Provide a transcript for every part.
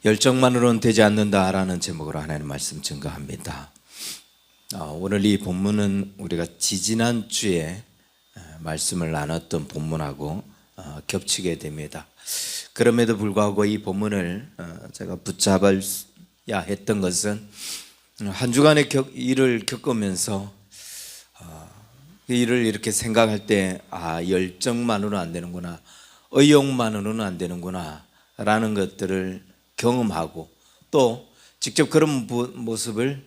열정만으로는 되지 않는다라는 제목으로 하나님 말씀 증거합니다. 오늘 이 본문은 우리가 지지난주에 말씀을 나눴던 본문하고 겹치게 됩니다. 그럼에도 불구하고 이 본문을 제가 붙잡아야 했던 것은 한 주간의 일을 겪으면서 그 일을 이렇게 생각할 때 열정만으로는 안 되는구나, 의욕만으로는 안 되는구나 라는 것들을 경험하고 또 직접 그런 모습을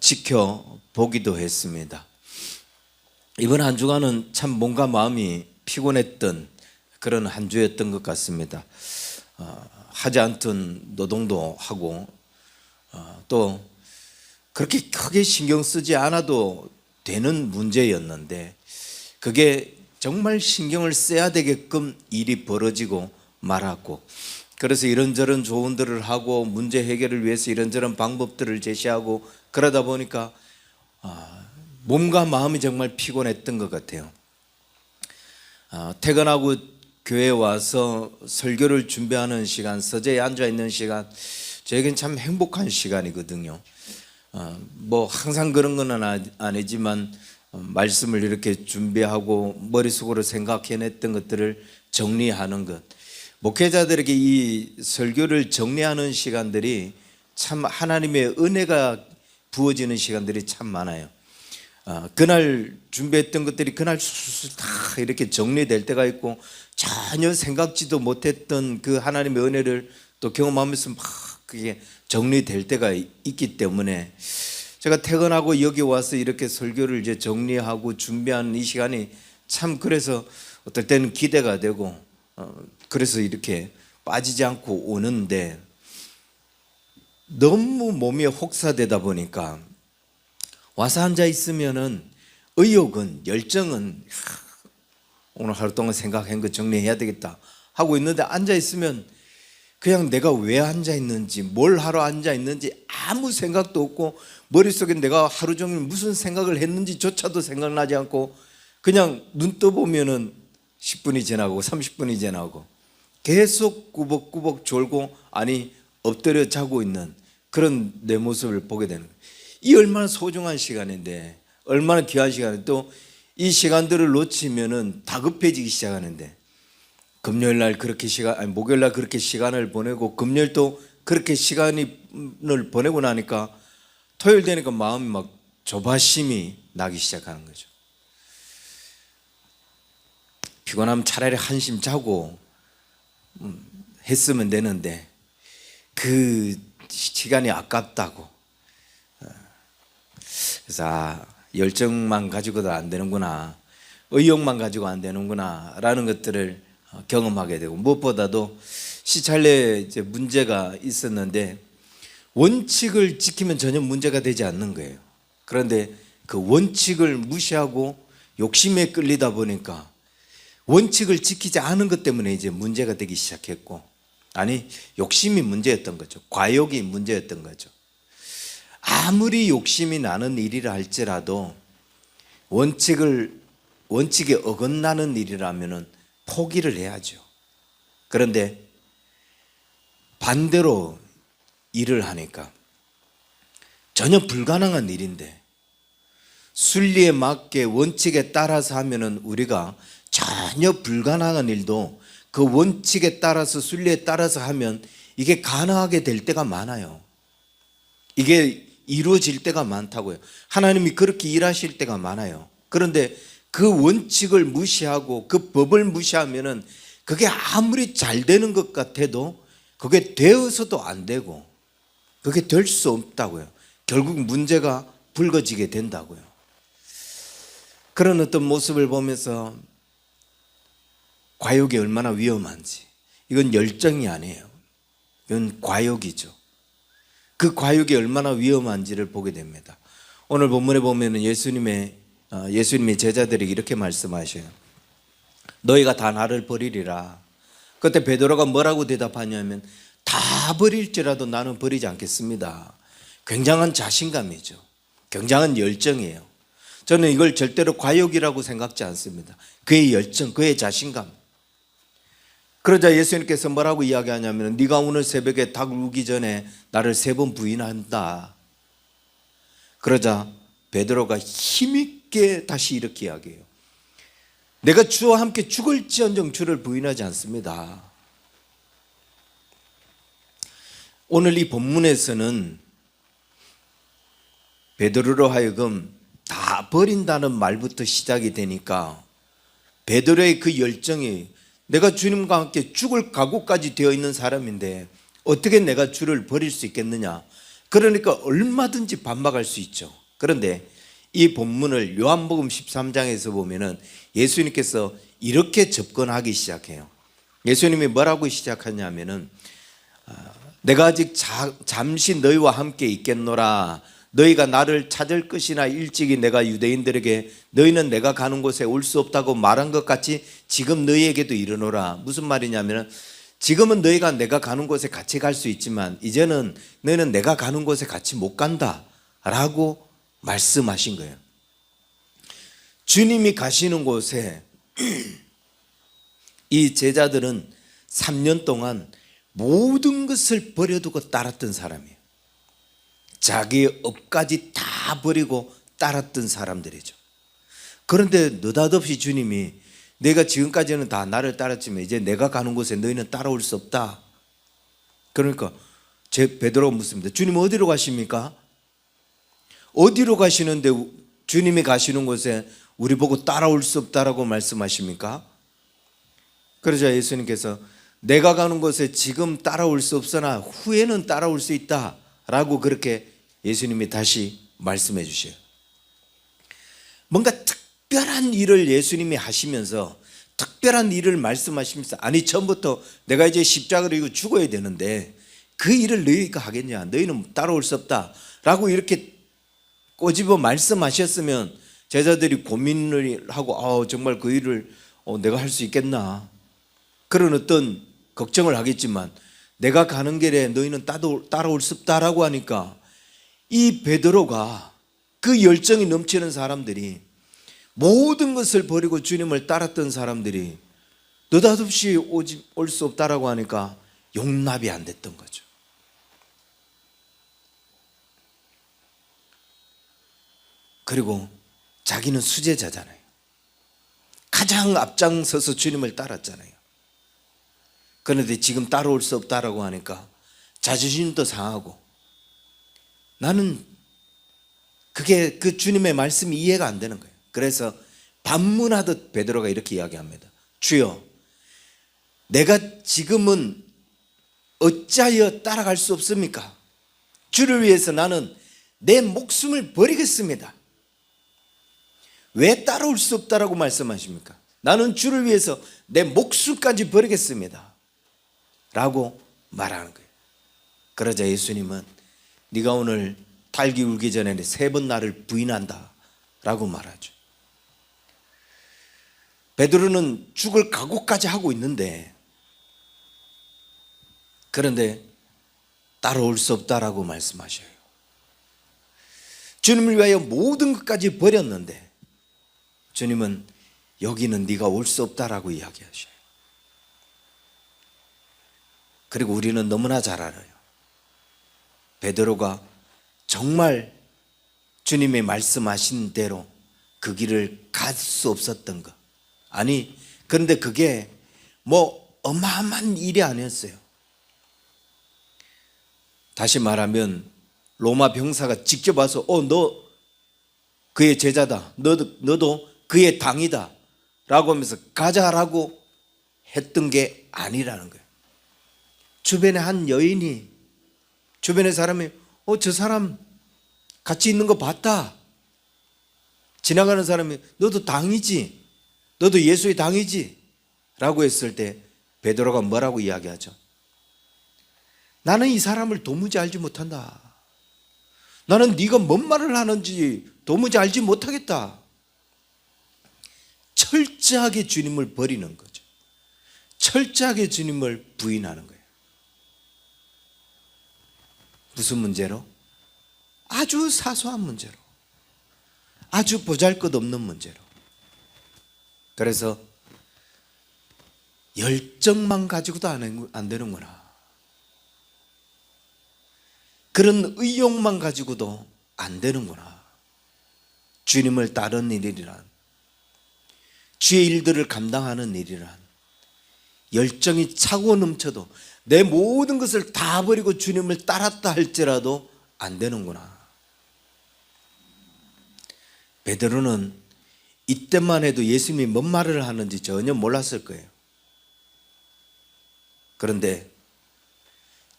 지켜보기도 했습니다. 이번 한 주간은 참 몸과 마음이 피곤했던 그런 한 주였던 것 같습니다. 하지 않던 노동도 하고 또 그렇게 크게 신경 쓰지 않아도 되는 문제였는데 그게 정말 신경을 써야 되게끔 일이 벌어지고 말았고, 그래서 이런저런 조언들을 하고 문제 해결을 위해서 이런저런 방법들을 제시하고 그러다 보니까 몸과 마음이 정말 피곤했던 것 같아요. 퇴근하고 교회에 와서 설교를 준비하는 시간, 서재에 앉아있는 시간, 저에겐 참 행복한 시간이거든요. 뭐 항상 그런 건 아니지만 말씀을 이렇게 준비하고 머릿속으로 생각해냈던 것들을 정리하는 것, 목회자들에게 이 설교를 정리하는 시간들이 참 하나님의 은혜가 부어지는 시간들이 참 많아요. 그날 준비했던 것들이 그날 술술 다 이렇게 정리될 때가 있고, 전혀 생각지도 못했던 그 하나님의 은혜를 또 경험하면서 막 그게 정리될 때가 있기 때문에 제가 퇴근하고 여기 와서 이렇게 설교를 이제 정리하고 준비하는 이 시간이 참, 그래서 어떨 때는 기대가 되고 그래서 이렇게 빠지지 않고 오는데, 너무 몸이 혹사되다 보니까 와서 앉아 있으면은 의욕은, 열정은 오늘 하루 동안 생각한 거 정리해야 되겠다 하고 있는데, 앉아 있으면 그냥 내가 왜 앉아 있는지, 뭘 하러 앉아 있는지 아무 생각도 없고, 머릿속에 내가 하루 종일 무슨 생각을 했는지조차도 생각나지 않고 그냥 눈 떠보면은 10분이 지나고 30분이 지나고 계속 꾸벅꾸벅 졸고, 아니 엎드려 자고 있는 그런 내 모습을 보게 되는 거예요. 이 얼마나 소중한 시간인데, 얼마나 귀한 시간인데, 또 이 시간들을 놓치면은 다급해지기 시작하는데, 금요일 날 그렇게 목요일 날 그렇게 시간을 보내고 금요일 또 그렇게 시간을 보내고 나니까 토요일 되니까 마음이 막 조바심이 나기 시작하는 거죠. 피곤하면 차라리 한심 자고 했으면 되는데 그 시간이 아깝다고. 그래서 열정만 가지고도 안 되는구나, 의욕만 가지고 안 되는구나 라는 것들을 경험하게 되고, 무엇보다도 시찰례에 이제 문제가 있었는데 원칙을 지키면 전혀 문제가 되지 않는 거예요. 그런데 그 원칙을 무시하고 욕심에 끌리다 보니까 원칙을 지키지 않은 것 때문에 이제 문제가 되기 시작했고, 아니 욕심이 문제였던 거죠. 과욕이 문제였던 거죠. 아무리 욕심이 나는 일이라 할지라도 원칙에 어긋나는 일이라면 포기를 해야죠. 그런데 반대로 일을 하니까 전혀 불가능한 일인데, 순리에 맞게 원칙에 따라서 하면은 우리가 전혀 불가능한 일도 그 원칙에 따라서, 순리에 따라서 하면 이게 가능하게 될 때가 많아요. 이게 이루어질 때가 많다고요. 하나님이 그렇게 일하실 때가 많아요. 그런데 그 원칙을 무시하고 그 법을 무시하면은 그게 아무리 잘 되는 것 같아도 그게 되어서도 안 되고 그게 될 수 없다고요. 결국 문제가 불거지게 된다고요. 그런 어떤 모습을 보면서 과욕이 얼마나 위험한지, 이건 열정이 아니에요. 이건 과욕이죠. 그 과욕이 얼마나 위험한지를 보게 됩니다. 오늘 본문에 보면 예수님의 제자들이 이렇게 말씀하셔요. 너희가 다 나를 버리리라. 그때 베드로가 뭐라고 대답하냐면, 다 버릴지라도 나는 버리지 않겠습니다. 굉장한 자신감이죠. 굉장한 열정이에요. 저는 이걸 절대로 과욕이라고 생각지 않습니다. 그의 열정, 그의 자신감. 그러자 예수님께서 뭐라고 이야기하냐면 네가 오늘 새벽에 닭 울기 전에 나를 3번 부인한다. 그러자 베드로가 힘있게 다시 이렇게 이야기해요. 내가 주와 함께 죽을지언정 주를 부인하지 않습니다. 오늘 이 본문에서는 베드로로 하여금 다 버린다는 말부터 시작이 되니까 베드로의 그 열정이 내가 주님과 함께 죽을 각오까지 되어 있는 사람인데 어떻게 내가 주를 버릴 수 있겠느냐. 그러니까 얼마든지 반박할 수 있죠. 그런데 이 본문을 요한복음 13장에서 보면은 예수님께서 이렇게 접근하기 시작해요. 예수님이 뭐라고 시작하냐면은 내가 아직 잠시 너희와 함께 있겠노라. 너희가 나를 찾을 것이나 일찍이 내가 유대인들에게 너희는 내가 가는 곳에 올 수 없다고 말한 것 같이 지금 너희에게도 이르노라. 무슨 말이냐면 지금은 너희가 내가 가는 곳에 같이 갈 수 있지만 이제는 너희는 내가 가는 곳에 같이 못 간다 라고 말씀하신 거예요. 주님이 가시는 곳에 이 제자들은 3년 동안 모든 것을 버려두고 따랐던 사람이에요. 자기의 업까지 다 버리고 따랐던 사람들이죠. 그런데 느닷없이 주님이 내가 지금까지는 다 나를 따랐지만 이제 내가 가는 곳에 너희는 따라올 수 없다. 그러니까 베드로가 묻습니다. 주님 어디로 가십니까? 어디로 가시는데 주님이 가시는 곳에 우리 보고 따라올 수 없다라고 말씀하십니까? 그러자 예수님께서 내가 가는 곳에 지금 따라올 수 없으나 후에는 따라올 수 있다라고 그렇게 예수님이 다시 말씀해 주셔요. 뭔가 특별한 일을 예수님이 하시면서 특별한 일을 말씀하시면서 아니 처음부터 내가 이제 십자가를 지고 죽어야 되는데 그 일을 너희가 하겠냐, 너희는 따라올 수 없다 라고 이렇게 꼬집어 말씀하셨으면 제자들이 고민을 하고 정말 그 일을 내가 할 수 있겠나 그런 어떤 걱정을 하겠지만 내가 가는 길에 너희는 따라올 수 없다라고 하니까 이 베드로가 그 열정이 넘치는 사람들이 모든 것을 버리고 주님을 따랐던 사람들이 느닷없이 올 수 없다라고 하니까 용납이 안 됐던 거죠. 그리고 자기는 수제자잖아요. 가장 앞장서서 주님을 따랐잖아요. 그런데 지금 따라올 수 없다라고 하니까 자존심도 상하고 나는 그게 그 주님의 말씀이 이해가 안 되는 거예요. 그래서 반문하듯 베드로가 이렇게 이야기합니다. 주여, 내가 지금은 어찌하여 따라갈 수 없습니까? 주를 위해서 나는 내 목숨을 버리겠습니다. 왜 따라올 수 없다라고 말씀하십니까? 나는 주를 위해서 내 목숨까지 버리겠습니다 라고 말하는 거예요. 그러자 예수님은 네가 오늘 닭이 울기 전에 3번 나를 부인한다 라고 말하죠. 베드로는 죽을 각오까지 하고 있는데 그런데 따라올 수 없다라고 말씀하셔요. 주님을 위하여 모든 것까지 버렸는데 주님은 여기는 네가 올 수 없다라고 이야기하셔요. 그리고 우리는 너무나 잘 알아요. 베드로가 정말 주님이 말씀하신 대로 그 길을 갈 수 없었던 것. 아니, 그런데 그게 뭐 어마어마한 일이 아니었어요. 다시 말하면 로마 병사가 직접 와서 너 그의 제자다. 너도 그의 당이다 라고 하면서 가자라고 했던 게 아니라는 거예요. 주변에 한 여인이 주변의 사람이 저 사람 같이 있는 거 봤다. 지나가는 사람이 너도 당이지, 너도 예수의 당이지 라고 했을 때 베드로가 뭐라고 이야기하죠? 나는 이 사람을 도무지 알지 못한다. 나는 네가 뭔 말을 하는지 도무지 알지 못하겠다. 철저하게 주님을 버리는 거죠. 철저하게 주님을 부인하는 거예요. 무슨 문제로? 아주 사소한 문제로, 아주 보잘것없는 문제로. 그래서 열정만 가지고도 안 되는구나. 그런 의욕만 가지고도 안 되는구나. 주님을 따르는 일이란, 주의 일들을 감당하는 일이란 열정이 차고 넘쳐도 내 모든 것을 다 버리고 주님을 따랐다 할지라도 안 되는구나. 베드로는 이때만 해도 예수님이 뭔 말을 하는지 전혀 몰랐을 거예요. 그런데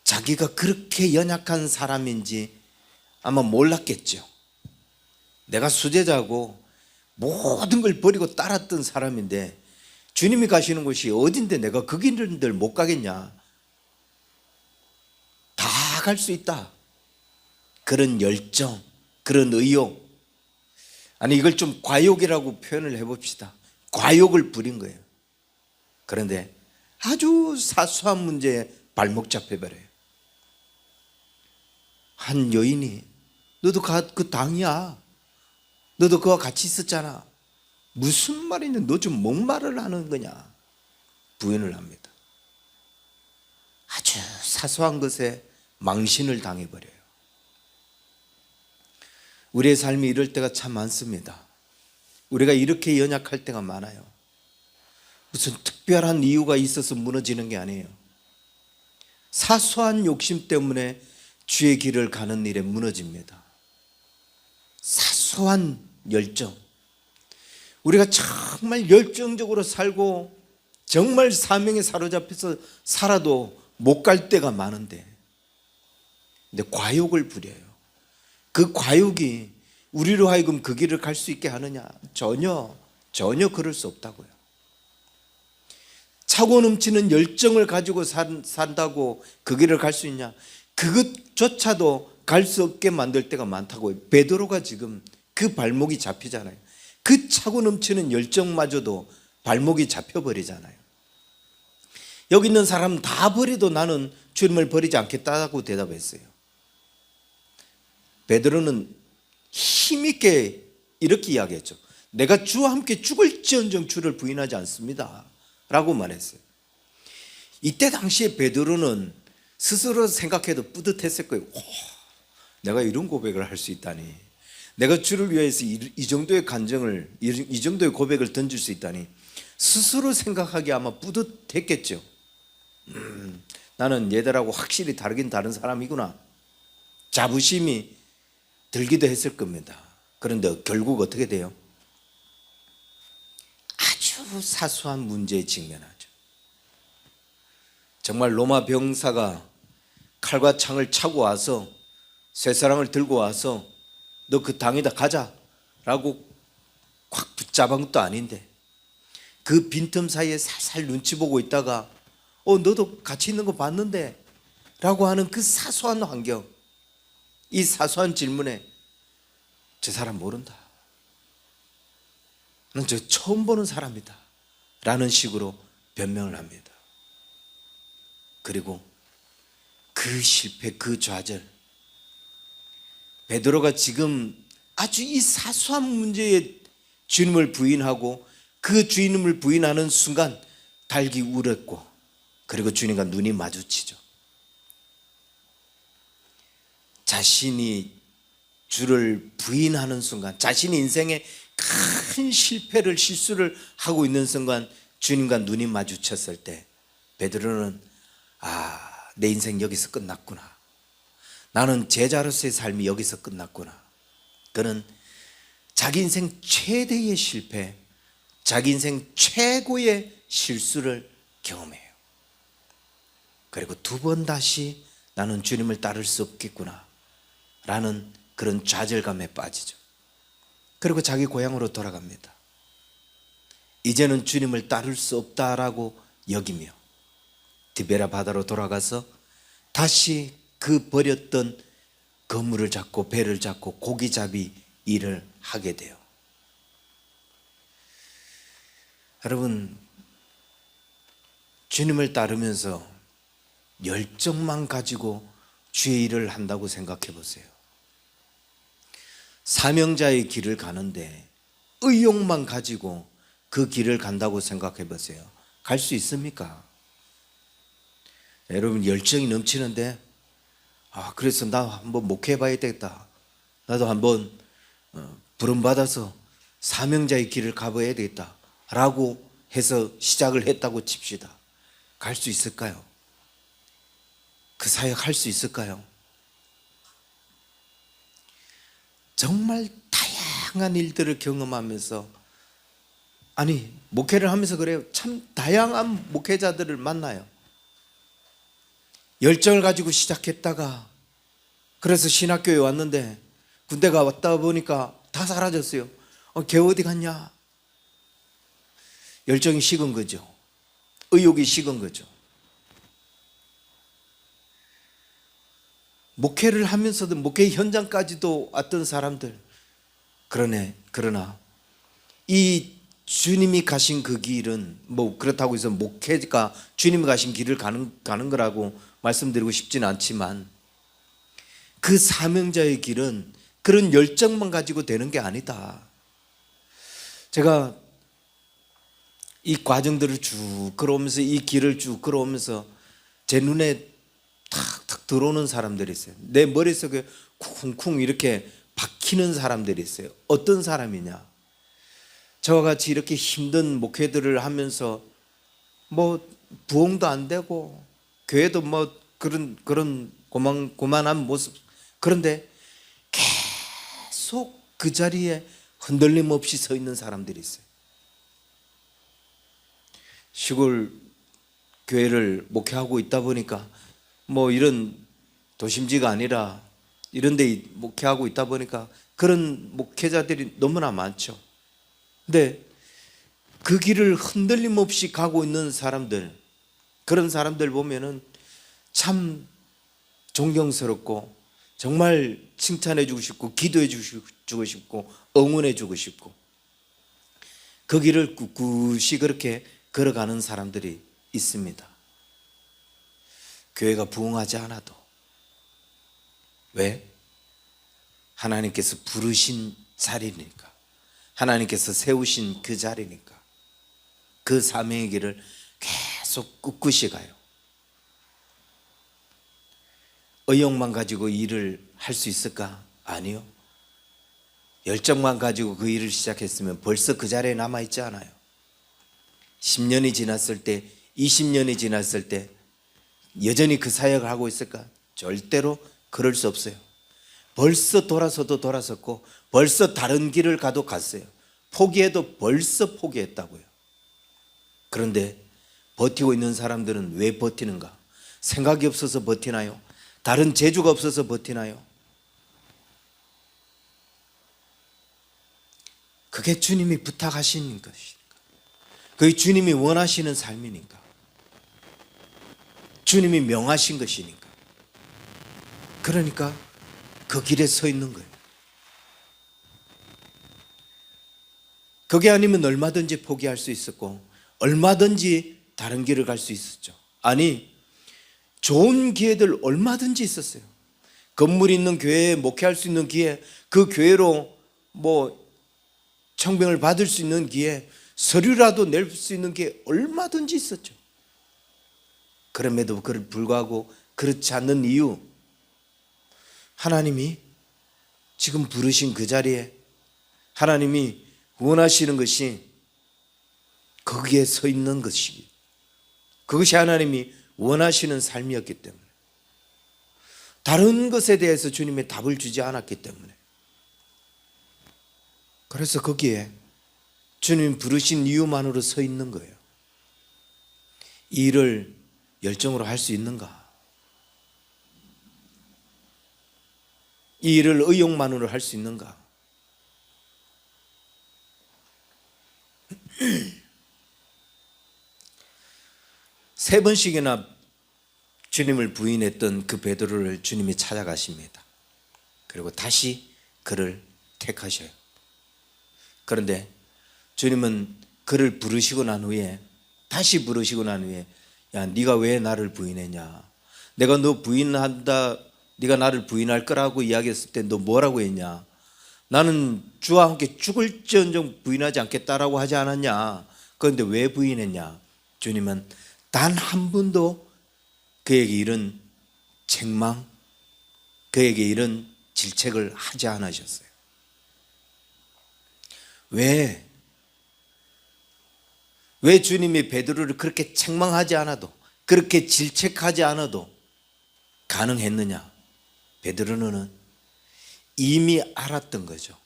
자기가 그렇게 연약한 사람인지 아마 몰랐겠죠. 내가 수제자고 모든 걸 버리고 따랐던 사람인데 주님이 가시는 곳이 어딘데 내가 그 길들 못 가겠냐. 다 갈 수 있다. 그런 열정, 그런 의욕. 아니 이걸 좀 과욕이라고 표현을 해봅시다. 과욕을 부린 거예요. 그런데 아주 사소한 문제에 발목 잡혀버려요. 한 여인이 너도 그 당이야. 너도 그와 같이 있었잖아. 무슨 말이냐? 너 좀 뭔 말을 하는 거냐? 부인을 합니다. 아주 사소한 것에 망신을 당해버려요. 우리의 삶이 이럴 때가 참 많습니다. 우리가 이렇게 연약할 때가 많아요. 무슨 특별한 이유가 있어서 무너지는 게 아니에요. 사소한 욕심 때문에 주의 길을 가는 일에 무너집니다. 사소한 열정. 우리가 정말 열정적으로 살고 정말 사명에 사로잡혀서 살아도 못 갈 때가 많은데, 근데 과욕을 부려요. 그 과욕이 우리로 하여금 그 길을 갈 수 있게 하느냐? 전혀 그럴 수 없다고요. 차고 넘치는 열정을 가지고 산다고 그 길을 갈 수 있냐? 그것조차도 갈 수 없게 만들 때가 많다고요. 베드로가 지금 그 발목이 잡히잖아요. 그 차고 넘치는 열정마저도 발목이 잡혀버리잖아요. 여기 있는 사람 다 버려도 나는 주님을 버리지 않겠다고 대답했어요. 베드로는 힘있게 이렇게 이야기했죠. 내가 주와 함께 죽을지언정 주를 부인하지 않습니다 라고 말했어요. 이때 당시에 베드로는 스스로 생각해도 뿌듯했을 거예요. 내가 이런 고백을 할 수 있다니, 내가 주를 위해서 이 정도의 간증을, 이 정도의 고백을 던질 수 있다니 스스로 생각하기에 아마 뿌듯했겠죠. 나는 얘들하고 확실히 다르긴 다른 사람이구나. 자부심이 들기도 했을 겁니다. 그런데 결국 어떻게 돼요? 아주 사소한 문제에 직면하죠. 정말 로마 병사가 칼과 창을 차고 와서 쇠사랑을 들고 와서 너 그 당에다 가자라고 꽉 붙잡은 것도 아닌데 그 빈틈 사이에 살살 눈치 보고 있다가 너도 같이 있는 거 봤는데 라고 하는 그 사소한 환경, 이 사소한 질문에 저 사람 모른다, 난 저 처음 보는 사람이다 라는 식으로 변명을 합니다. 그리고 그 실패, 그 좌절, 베드로가 지금 아주 이 사소한 문제에 주님을 부인하고 그 주님을 부인하는 순간 달기 울었고, 그리고 주님과 눈이 마주치죠. 자신이 주를 부인하는 순간, 자신이 인생에 큰 실수를 하고 있는 순간 주님과 눈이 마주쳤을 때 베드로는 내 인생 여기서 끝났구나. 나는 제자로서의 삶이 여기서 끝났구나. 그는 자기 인생 최대의 실패, 자기 인생 최고의 실수를 경험해요. 그리고 두 번 다시 나는 주님을 따를 수 없겠구나 라는 그런 좌절감에 빠지죠. 그리고 자기 고향으로 돌아갑니다. 이제는 주님을 따를 수 없다라고 여기며 디베라 바다로 돌아가서 다시 그 버렸던 그물을 잡고 배를 잡고 고기잡이 일을 하게 돼요. 여러분, 주님을 따르면서 열정만 가지고 주의 일을 한다고 생각해 보세요. 사명자의 길을 가는데 의욕만 가지고 그 길을 간다고 생각해 보세요. 갈 수 있습니까? 여러분 열정이 넘치는데 그래서 나 한번 목회해 봐야 되겠다. 나도 한번 부름받아서 사명자의 길을 가봐야 되겠다 라고 해서 시작을 했다고 칩시다. 갈 수 있을까요? 그 사역 할 수 있을까요? 정말 다양한 일들을 경험하면서 목회를 하면서 그래요. 참 다양한 목회자들을 만나요. 열정을 가지고 시작했다가 그래서 신학교에 왔는데 군대가 왔다 보니까 다 사라졌어요. 걔 어디 갔냐? 열정이 식은 거죠. 의욕이 식은 거죠. 목회를 하면서도 목회 현장까지도 왔던 사람들, 그러나 이 주님이 가신 그 길은 그렇다고 해서 목회가 주님이 가신 길을 가는 거라고 말씀드리고 싶지는 않지만 그 사명자의 길은 그런 열정만 가지고 되는 게 아니다. 제가 이 과정들을 쭉 걸어오면서 이 길을 쭉 걸어오면서 제 눈에 탁탁 들어오는 사람들이 있어요. 내 머릿속에 쿵쿵 이렇게 박히는 사람들이 있어요. 어떤 사람이냐? 저와 같이 이렇게 힘든 목회들을 하면서 부흥도 안 되고 교회도 그런 고만한 모습, 그런데 계속 그 자리에 흔들림 없이 서 있는 사람들이 있어요. 시골 교회를 목회하고 있다 보니까 이런 도심지가 아니라 이런 데 목회하고 있다 보니까 그런 목회자들이 너무나 많죠. 근데 그 길을 흔들림 없이 가고 있는 사람들, 그런 사람들 보면은 참 존경스럽고 정말 칭찬해 주고 싶고 기도해 주고 싶고 응원해 주고 싶고 그 길을 꿋꿋이 그렇게 걸어가는 사람들이 있습니다. 교회가 부흥하지 않아도. 왜? 하나님께서 부르신 자리니까. 하나님께서 세우신 그 자리니까. 그 사명의 길을 계속 꿋꿋이 가요. 의욕만 가지고 일을 할 수 있을까? 아니요. 열정만 가지고 그 일을 시작했으면 벌써 그 자리에 남아있지 않아요. 10년이 지났을 때, 20년이 지났을 때 여전히 그 사역을 하고 있을까? 절대로 그럴 수 없어요. 벌써 돌아서도 돌아섰고 벌써 다른 길을 가도 갔어요. 포기해도 벌써 포기했다고요. 그런데 버티고 있는 사람들은 왜 버티는가? 생각이 없어서 버티나요? 다른 재주가 없어서 버티나요? 그게 주님이 부탁하신 것이니까. 그게 주님이 원하시는 삶이니까. 주님이 명하신 것이니까. 그러니까 그 길에 서 있는 거예요. 그게 아니면 얼마든지 포기할 수 있었고 얼마든지 다른 길을 갈 수 있었죠. 좋은 기회들 얼마든지 있었어요. 건물 있는 교회에 목회할 수 있는 기회, 그 교회로 청병을 받을 수 있는 기회, 서류라도 낼 수 있는 기회 얼마든지 있었죠. 그럼에도 불구하고 그렇지 않는 이유, 하나님이 지금 부르신 그 자리에 하나님이 원하시는 것이 거기에 서 있는 것이, 그것이 하나님이 원하시는 삶이었기 때문에, 다른 것에 대해서 주님의 답을 주지 않았기 때문에, 그래서 거기에 주님 부르신 이유만으로 서 있는 거예요. 이 일을 열정으로 할 수 있는가? 이 일을 의욕만으로 할 수 있는가? 세 번씩이나 주님을 부인했던 그 베드로를 주님이 찾아가십니다. 그리고 다시 그를 택하셔요. 그런데 주님은 그를 부르시고 난 후에, 다시 부르시고 난 후에, 야, 네가 왜 나를 부인했냐? 내가 너 부인한다, 네가 나를 부인할 거라고 이야기했을 때 너 뭐라고 했냐? 나는 주와 함께 죽을지언정 부인하지 않겠다라고 하지 않았냐? 그런데 왜 부인했냐? 주님은 단 한 번도 그에게 이런 책망, 그에게 이런 질책을 하지 않으셨어요. 왜 주님이 베드로를 그렇게 책망하지 않아도, 그렇게 질책하지 않아도 가능했느냐? 베드로는 이미 알았던 거죠.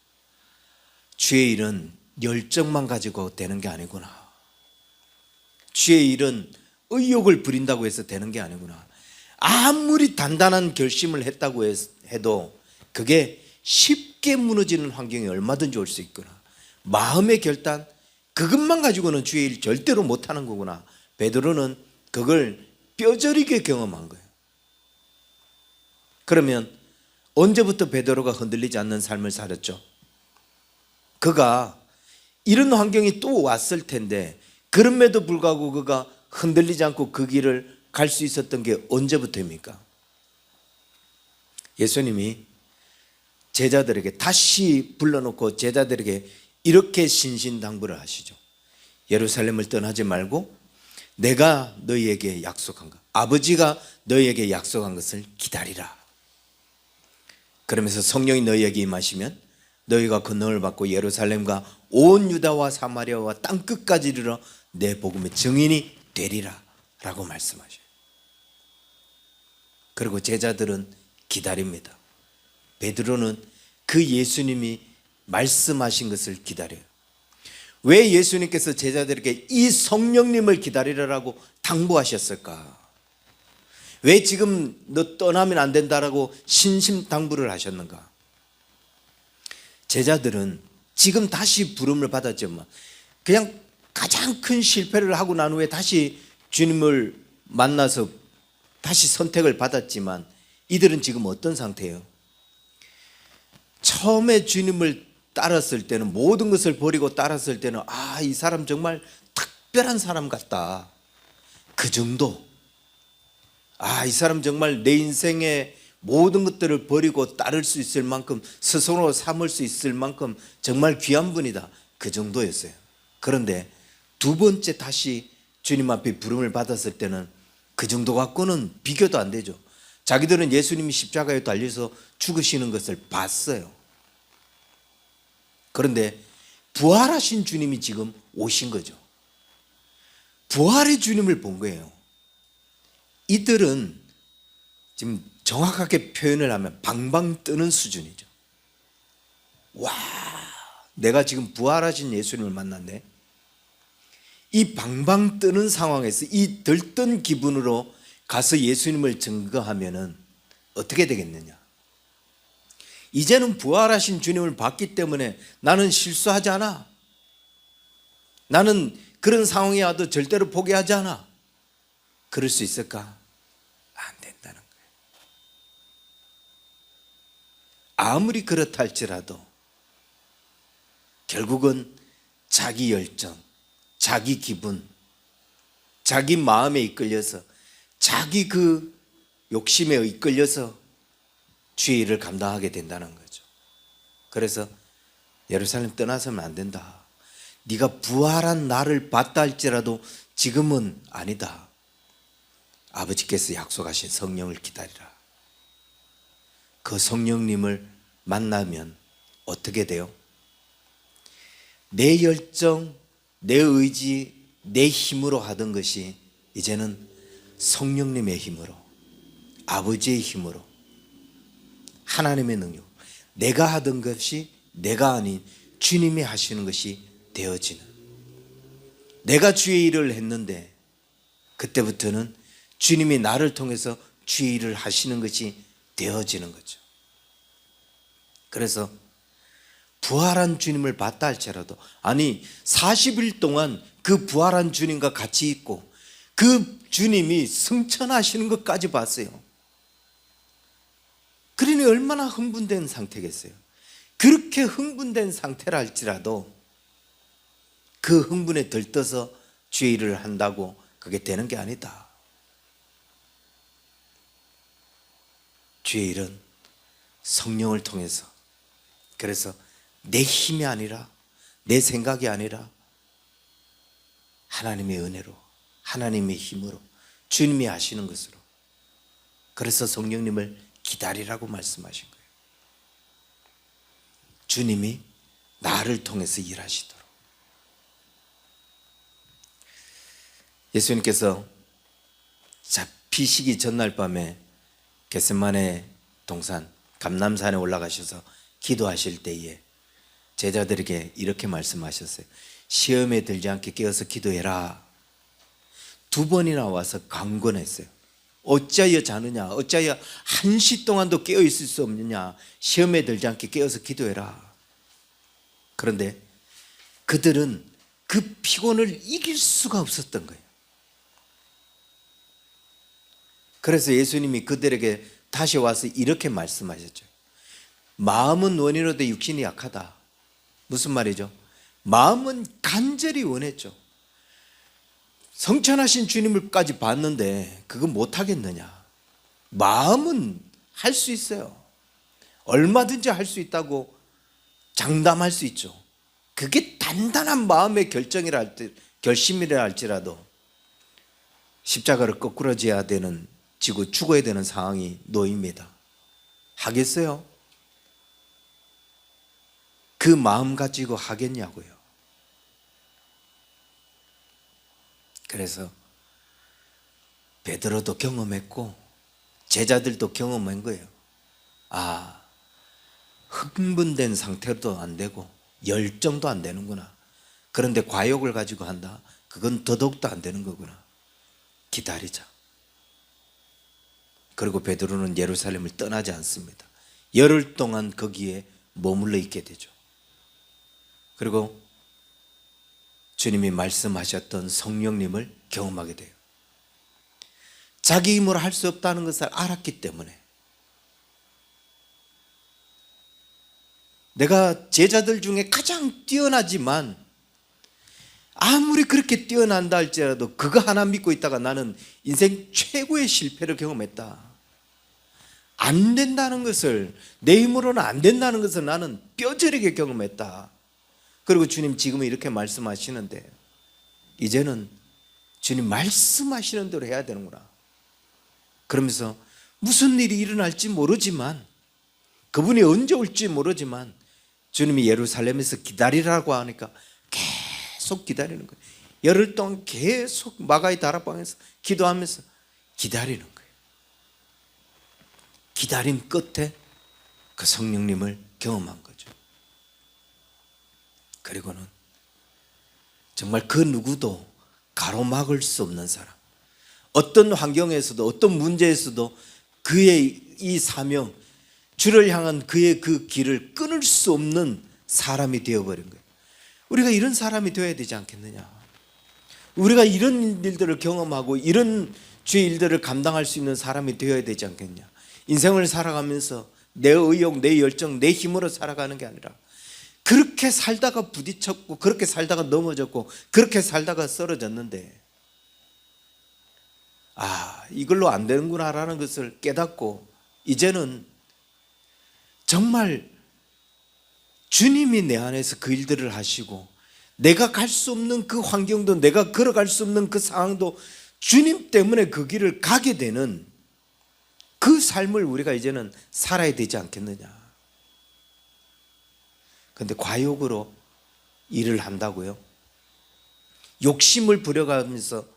주의 일은 열정만 가지고 되는 게 아니구나. 주의 일은 의욕을 부린다고 해서 되는 게 아니구나. 아무리 단단한 결심을 했다고 해도 그게 쉽게 무너지는 환경이 얼마든지 올 수 있구나. 마음의 결단, 그것만 가지고는 주의 일 절대로 못하는 거구나. 베드로는 그걸 뼈저리게 경험한 거예요. 그러면 언제부터 베드로가 흔들리지 않는 삶을 살았죠? 그가 이런 환경이 또 왔을 텐데 그럼에도 불구하고 그가 흔들리지 않고 그 길을 갈 수 있었던 게 언제부터입니까? 예수님이 제자들에게 다시 불러놓고 제자들에게 이렇게 신신당부를 하시죠. 예루살렘을 떠나지 말고 내가 너희에게 약속한 것, 아버지가 너희에게 약속한 것을 기다리라. 그러면서 성령이 너희에게 임하시면 너희가 권능을 받고 예루살렘과 온 유다와 사마리아와 땅 끝까지 이르러 내 복음의 증인이 되리라 라고 말씀하셔요. 그리고 제자들은 기다립니다. 베드로는 그 예수님이 말씀하신 것을 기다려요. 왜 예수님께서 제자들에게 이 성령님을 기다리라고 당부하셨을까? 왜 지금 너 떠나면 안 된다라고 신심당부를 하셨는가? 제자들은 지금 다시 부름을 받았지만 그냥 가장 큰 실패를 하고 난 후에 다시 주님을 만나서 다시 선택을 받았지만 이들은 지금 어떤 상태예요? 처음에 주님을 따랐을 때는, 모든 것을 버리고 따랐을 때는 이 사람 정말 특별한 사람 같다. 그 정도. 이 사람 정말 내 인생의 모든 것들을 버리고 따를 수 있을 만큼, 스스로 삼을 수 있을 만큼 정말 귀한 분이다. 그 정도였어요. 그런데 두 번째 다시 주님 앞에 부름을 받았을 때는 그 정도 갖고는 비교도 안 되죠. 자기들은 예수님이 십자가에 달려서 죽으시는 것을 봤어요. 그런데 부활하신 주님이 지금 오신 거죠. 부활의 주님을 본 거예요. 이들은 지금 정확하게 표현을 하면 방방 뜨는 수준이죠. 와, 내가 지금 부활하신 예수님을 만났네. 이 방방 뜨는 상황에서 이 들뜬 기분으로 가서 예수님을 증거하면은 어떻게 되겠느냐? 이제는 부활하신 주님을 봤기 때문에 나는 실수하지 않아. 나는 그런 상황이 와도 절대로 포기하지 않아. 그럴 수 있을까? 안 된다는 거예요. 아무리 그렇다 할지라도 결국은 자기 열정, 자기 기분, 자기 마음에 이끌려서, 자기 그 욕심에 이끌려서 주의 일을 감당하게 된다는 거죠. 그래서 예루살렘 떠나서는 안 된다. 네가 부활한 나를 봤다 할지라도 지금은 아니다. 아버지께서 약속하신 성령을 기다리라. 그 성령님을 만나면 어떻게 돼요? 내 열정, 내 의지, 내 힘으로 하던 것이 이제는 성령님의 힘으로, 아버지의 힘으로, 하나님의 능력, 내가 하던 것이 내가 아닌 주님이 하시는 것이 되어지는, 내가 주의 일을 했는데 그때부터는 주님이 나를 통해서 주의 일을 하시는 것이 되어지는 거죠. 그래서 부활한 주님을 봤다 할지라도, 아니 40일 동안 그 부활한 주님과 같이 있고 그 주님이 승천하시는 것까지 봤어요. 그러니 얼마나 흥분된 상태겠어요. 그렇게 흥분된 상태라 할지라도 그 흥분에 들떠서 주의 일을 한다고 그게 되는 게 아니다. 주의 일은 성령을 통해서, 그래서 내 힘이 아니라, 내 생각이 아니라 하나님의 은혜로, 하나님의 힘으로, 주님이 하시는 것으로. 그래서 성령님을 기다리라고 말씀하신 거예요. 주님이 나를 통해서 일하시도록. 예수님께서 잡히시기 전날 밤에 겟세마네 동산 감람산에 올라가셔서 기도하실 때에 제자들에게 이렇게 말씀하셨어요. 시험에 들지 않게 깨어서 기도해라. 2번이나 와서 강권했어요. 어찌하여 자느냐, 어찌하여 1시 동안도 깨어 있을 수 없느냐, 시험에 들지 않게 깨어서 기도해라. 그런데 그들은 그 피곤을 이길 수가 없었던 거예요. 그래서 예수님이 그들에게 다시 와서 이렇게 말씀하셨죠. 마음은 원이로되 육신이 약하다. 무슨 말이죠? 마음은 간절히 원했죠. 성천하신 주님을까지 봤는데 그거 못하겠느냐. 마음은 할 수 있어요. 얼마든지 할 수 있다고 장담할 수 있죠. 그게 단단한 마음의 결심이라 할지라도 십자가를 거꾸로 져야 되는, 지고 죽어야 되는 상황이 놓입니다. 하겠어요? 그 마음 가지고 하겠냐고요. 그래서 베드로도 경험했고 제자들도 경험한 거예요. 아, 흥분된 상태도 안 되고 열정도 안 되는구나. 그런데 과욕을 가지고 한다? 그건 더더욱도 안 되는 거구나. 기다리자. 그리고 베드로는 예루살렘을 떠나지 않습니다. 열흘 동안 거기에 머물러 있게 되죠. 그리고 주님이 말씀하셨던 성령님을 경험하게 돼요. 자기 힘으로 할 수 없다는 것을 알았기 때문에, 내가 제자들 중에 가장 뛰어나지만 아무리 그렇게 뛰어난다 할지라도 그거 하나 믿고 있다가 나는 인생 최고의 실패를 경험했다. 안 된다는 것을, 내 힘으로는 안 된다는 것을 나는 뼈저리게 경험했다. 그리고 주님 지금은 이렇게 말씀하시는데 이제는 주님 말씀하시는 대로 해야 되는구나. 그러면서 무슨 일이 일어날지 모르지만, 그분이 언제 올지 모르지만 주님이 예루살렘에서 기다리라고 하니까 계속 기다리는 거예요. 열흘 동안 계속 마가의 다락방에서 기도하면서 기다리는 거예요. 기다림 끝에 그 성령님을 경험한 거죠. 그리고는 정말 그 누구도 가로막을 수 없는 사람, 어떤 환경에서도 어떤 문제에서도 그의 이 사명, 주를 향한 그의 그 길을 끊을 수 없는 사람이 되어버린 거예요. 우리가 이런 사람이 되어야 되지 않겠느냐. 우리가 이런 일들을 경험하고 이런 주의 일들을 감당할 수 있는 사람이 되어야 되지 않겠냐. 인생을 살아가면서 내 의욕, 내 열정, 내 힘으로 살아가는 게 아니라 그렇게 살다가 부딪혔고, 그렇게 살다가 넘어졌고, 그렇게 살다가 쓰러졌는데, 아, 이걸로 안 되는구나라는 것을 깨닫고 이제는 정말 주님이 내 안에서 그 일들을 하시고, 내가 갈 수 없는 그 환경도, 내가 걸어갈 수 없는 그 상황도 주님 때문에 그 길을 가게 되는 그 삶을 우리가 이제는 살아야 되지 않겠느냐. 그런데 과욕으로 일을 한다고요? 욕심을 부려가면서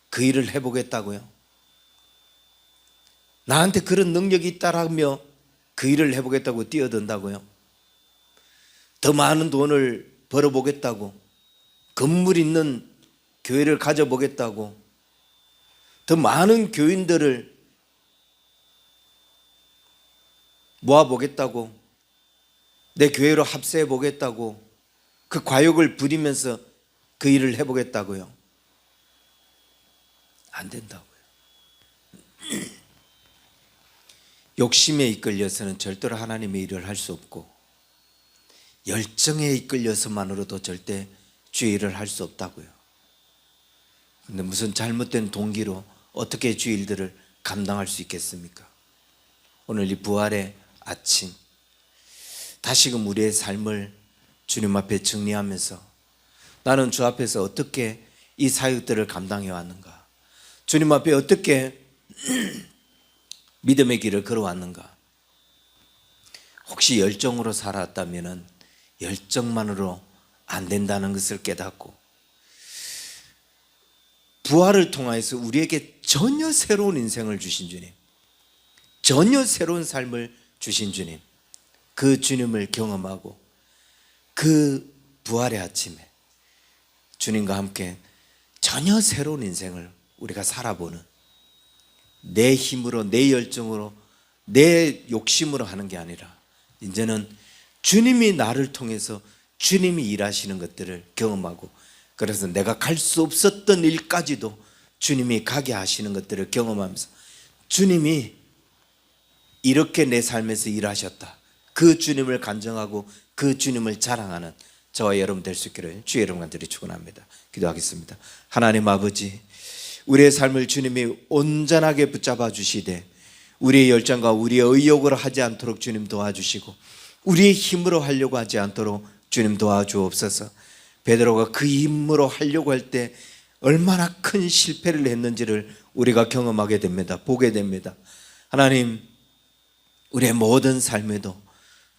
그 일을 해보겠다고요? 나한테 그런 능력이 있다라며 그 일을 해보겠다고 뛰어든다고요? 더 많은 돈을 벌어보겠다고, 건물 있는 교회를 가져보겠다고, 더 많은 교인들을 모아보겠다고, 내 교회로 합세해 보겠다고 그 과욕을 부리면서 그 일을 해보겠다고요? 안 된다고요. 욕심에 이끌려서는 절대로 하나님의 일을 할 수 없고, 열정에 이끌려서만으로도 절대 주의 일을 할 수 없다고요. 그런데 무슨 잘못된 동기로 어떻게 주의 일들을 감당할 수 있겠습니까? 오늘 이 부활의 아침, 다시금 우리의 삶을 주님 앞에 정리하면서 나는 주 앞에서 어떻게 이 사역들을 감당해 왔는가? 주님 앞에 어떻게 믿음의 길을 걸어왔는가? 혹시 열정으로 살았다면 열정만으로 안 된다는 것을 깨닫고 부활을 통하여서 우리에게 전혀 새로운 인생을 주신 주님, 전혀 새로운 삶을 주신 주님, 그 주님을 경험하고 그 부활의 아침에 주님과 함께 전혀 새로운 인생을 우리가 살아보는, 내 힘으로, 내 열정으로, 내 욕심으로 하는 게 아니라 이제는 주님이 나를 통해서 주님이 일하시는 것들을 경험하고, 그래서 내가 갈 수 없었던 일까지도 주님이 가게 하시는 것들을 경험하면서 주님이 이렇게 내 삶에서 일하셨다, 그 주님을 간증하고 그 주님을 자랑하는 저와 여러분 될 수 있기를 주의 이름 간절히 축원합니다. 기도하겠습니다. 하나님 아버지, 우리의 삶을 주님이 온전하게 붙잡아 주시되 우리의 열정과 우리의 의욕으로 하지 않도록 주님 도와주시고, 우리의 힘으로 하려고 하지 않도록 주님 도와주옵소서. 베드로가 그 힘으로 하려고 할 때 얼마나 큰 실패를 했는지를 우리가 경험하게 됩니다. 보게 됩니다. 하나님, 우리의 모든 삶에도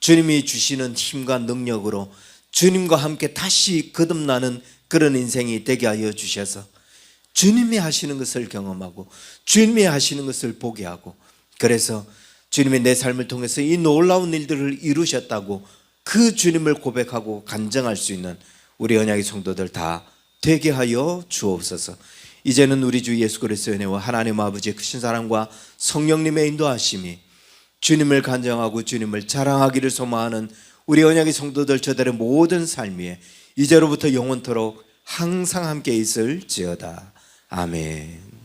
주님이 주시는 힘과 능력으로 주님과 함께 다시 거듭나는 그런 인생이 되게 하여 주셔서 주님이 하시는 것을 경험하고 주님이 하시는 것을 보게 하고, 그래서 주님이 내 삶을 통해서 이 놀라운 일들을 이루셨다고 그 주님을 고백하고 간증할 수 있는 우리 언약의 성도들 다 되게 하여 주옵소서. 이제는 우리 주 예수 그리스도의 은혜와 하나님 아버지의 크신 사랑과 성령님의 인도하심이 주님을 간증하고 주님을 자랑하기를 소망하는 우리 언약의 성도들 저들의 모든 삶 위에 이제로부터 영원토록 항상 함께 있을지어다. 아멘.